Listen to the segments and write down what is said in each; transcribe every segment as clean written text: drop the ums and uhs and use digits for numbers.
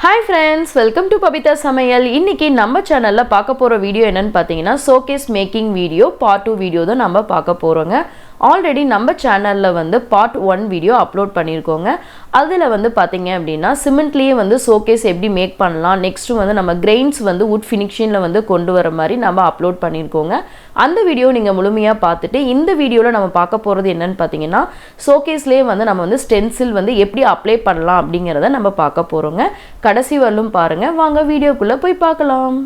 Hi friends, welcome to Pabitha Samayal. இன்னைக்கு நம்ம சேனல்ல பார்க்க போற வீடியோ என்னன்னு பாத்தீங்கன்னா showcase making video part 2 video தான் நம்ம பார்க்க போறோங்க. ஆல்ரெடி நம்ம சேனல்ல வந்து பார்ட் 1 வீடியோ அப்லோட் பண்ணிருக்கோங்க. அதுல வந்து பாத்தீங்க அப்படினா சிமெண்ட்லயே வந்து ஷோகேஸ் எப்படி மேக் பண்ணலாம், நெக்ஸ்ட் வந்து நம்ம கிரெயின்ஸ் வந்து wood finishingல வந்து கொண்டு வர மாதிரி நம்ம அப்லோட் பண்ணிருக்கோங்க. அந்த வீடியோ நீங்க முழுமையா பார்த்துட்டு இந்த வீடியோல நம்ம பார்க்க போறது என்னன்னு பாத்தீங்கன்னா ஷோகேஸ்லயே வந்து நம்ம வந்து ஸ்டென்சில் வந்து எப்படி அப்ளை பண்ணலாம் அப்படிங்கறத நம்ம பார்க்க போறோங்க. கடைசி வரலும் பாருங்க. வாங்க வீடியோக்குள்ள போய் பார்க்கலாம்.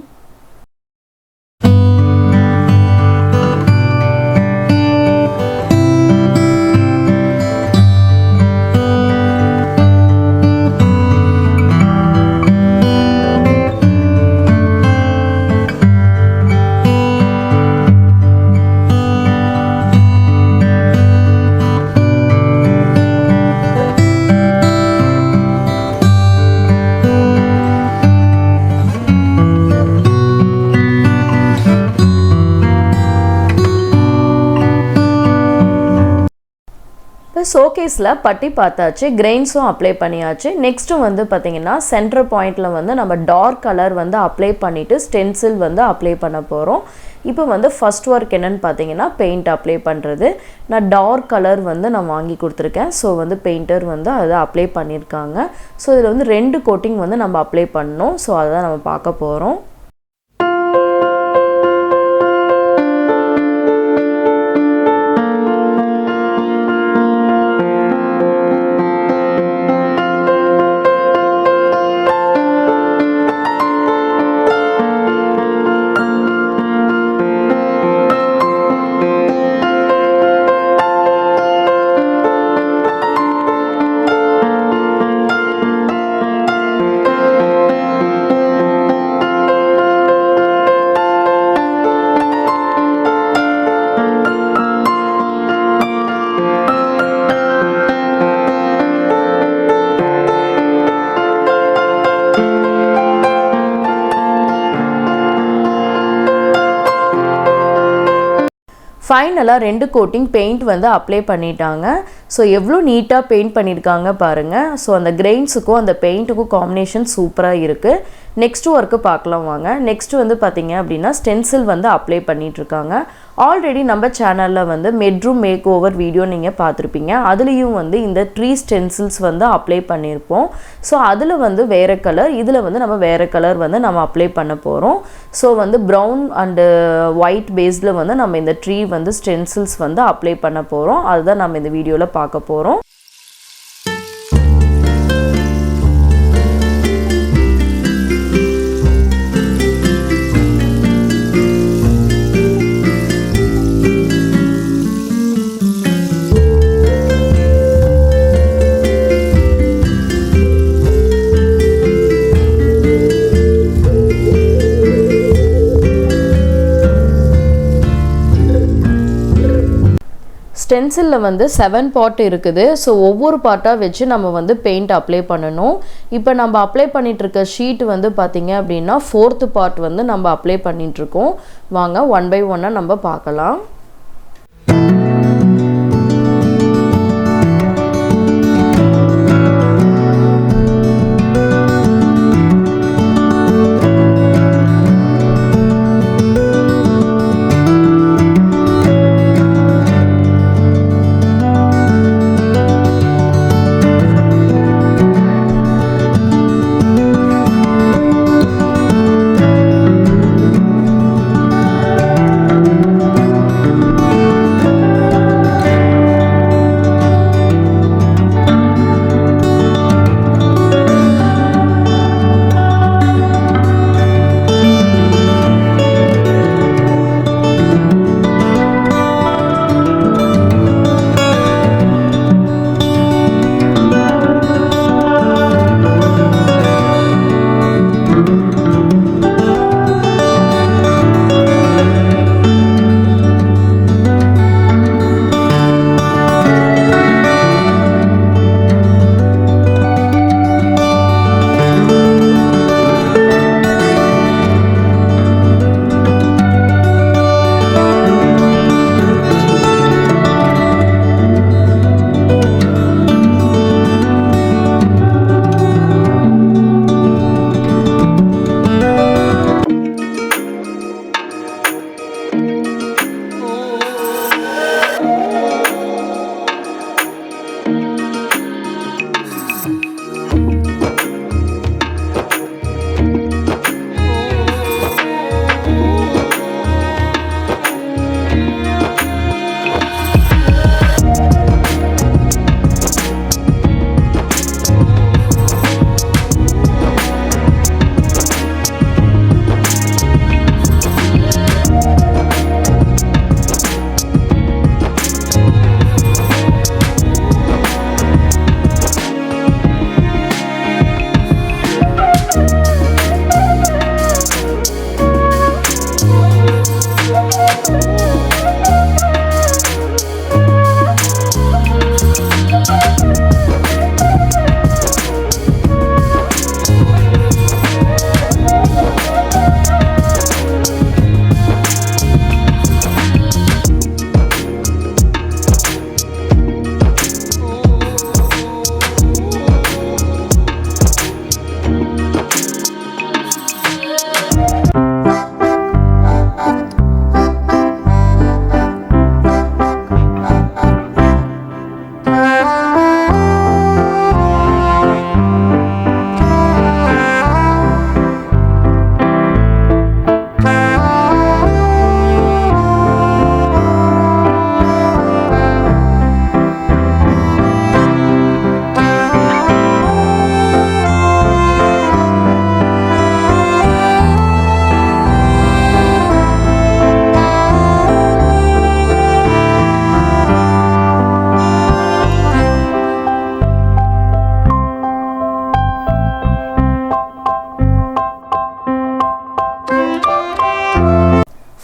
ஷோகேஸ்ல பட்டி பார்த்தாச்சு, கிரெயின்ஸும் அப்ளை பண்ணியாச்சு. நெக்ஸ்ட் வந்து பாத்தீங்கன்னா சென்டர் பாயிண்ட்ல வந்து நம்ம டார்க் கலர் வந்து அப்ளை பண்ணிட்டு ஸ்டென்சில் வந்து அப்ளை பண்ண போறோம். இப்போ வந்து ஃபர்ஸ்ட் ஒர்க் என்னன்னு பாத்தீங்கன்னா பெயிண்ட் அப்ளை பண்றது. நான் டார்க் கலர் வந்து நான் வாங்கி கொடுத்துருக்கேன். ஸோ வந்து பெயிண்டர் வந்து அதை அப்ளை பண்ணியிருக்காங்க. ஸோ இதில் வந்து 2 கோட்டிங் வந்து நம்ம அப்ளை பண்ணோம். ஸோ அதை நம்ம பார்க்க போறோம். ஃபைனலாக 2 கோட்டிங் பெயிண்ட் வந்து அப்ளை பண்ணிட்டாங்க. ஸோ எவ்வளோ நீட்டாக பெயிண்ட் பண்ணியிருக்காங்க பாருங்கள். ஸோ அந்த கிரெயின்ஸுக்கும் அந்த பெயிண்ட்டுக்கும் காம்பினேஷன் சூப்பராக இருக்குது. நெக்ஸ்ட் ஒர்க்கு பார்க்கலாம் வாங்க. நெக்ஸ்ட் வந்து பார்த்தீங்க அப்படின்னா ஸ்டென்சில் வந்து அப்ளை பண்ணிகிட்ருக்காங்க. ஆல்ரெடி நம்ம சேனலில் வந்து பெட்ரூம் மேக் ஓவர் வீடியோ நீங்கள் பார்த்துருப்பீங்க. அதுலேயும் வந்து இந்த 3 ஸ்டென்சில்ஸ் வந்து அப்ளை பண்ணியிருப்போம். ஸோ அதில் வந்து வேறு கலர், இதில் வந்து நம்ம வேறு கலர் வந்து நம்ம அப்ளை பண்ண போகிறோம். ஸோ வந்து ப்ரௌன் அண்டு ஒயிட் பேஸில் வந்து நம்ம இந்த ட்ரீ வந்து ஸ்டென்சில்ஸ் வந்து அப்ளை பண்ண போகிறோம். அதுதான் நம்ம இந்த வீடியோவில் பார்க்க போகிறோம். ஸ்டென்சிலில் வந்து 7 பார்ட் இருக்குது. ஸோ ஒவ்வொரு பார்ட்டாக வச்சு நம்ம வந்து பெயிண்ட் அப்ளை பண்ணணும். இப்போ நம்ம அப்ளை பண்ணிகிட்ருக்க ஷீட் வந்து பார்த்திங்க அப்படின்னா 4th பார்ட் வந்து நம்ம அப்ளை பண்ணிகிட்ருக்கோம். வாங்க 1 by 1 நம்ம பார்க்கலாம்.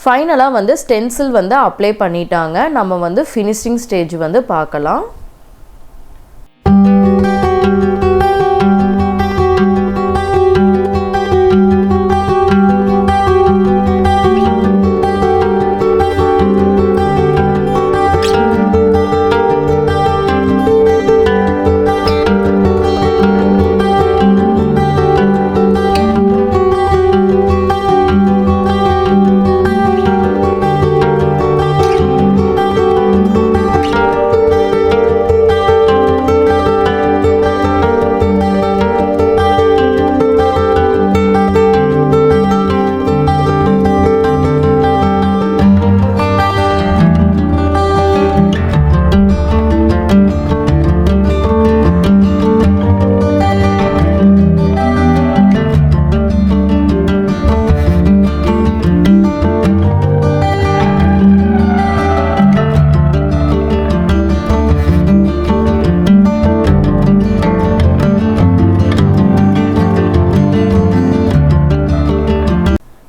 ஃபைனலாக வந்து ஸ்டென்சில் வந்து அப்ளை பண்ணிட்டாங்க. நம்ம வந்து ஃபினிஷிங் ஸ்டேஜ் வந்து பார்க்கலாம்.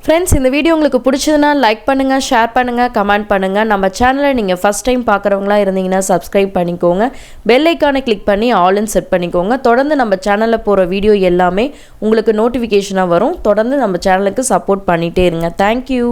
ஃப்ரெண்ட்ஸ், இந்த வீடியோ உங்களுக்கு பிடிச்சதுன்னா லைக் பண்ணுங்கள், ஷேர் பண்ணுங்கள், கமெண்ட் பண்ணுங்கள். நம்ம சேனலை நீங்கள் ஃபஸ்ட் டைம் பார்க்குறவங்களா இருந்தீங்கன்னா சப்ஸ்கிரைப் பண்ணிக்கோங்க. பெல் ஐக்கானை கிளிக் பண்ணி ஆல்னு செட் பண்ணிக்கோங்க. தொடர்ந்து நம்ம சேனலில் போகிற வீடியோ எல்லாமே உங்களுக்கு நோட்டிஃபிகேஷனாக வரும். தொடர்ந்து நம்ம சேனலுக்கு சப்போர்ட் பண்ணிகிட்டே இருங்க. தேங்க்யூ.